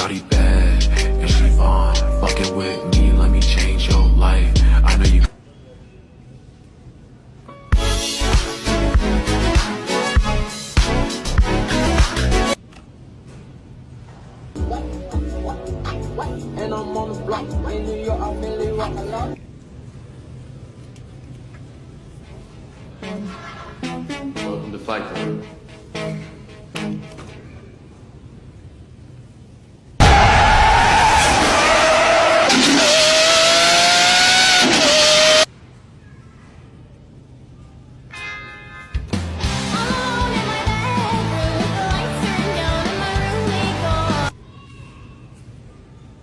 Shawty bad, and she fine. Fucking with me, let me change your life. I know you. And I'm on the block in New York, I really rock a lot. Welcome to Fight Club.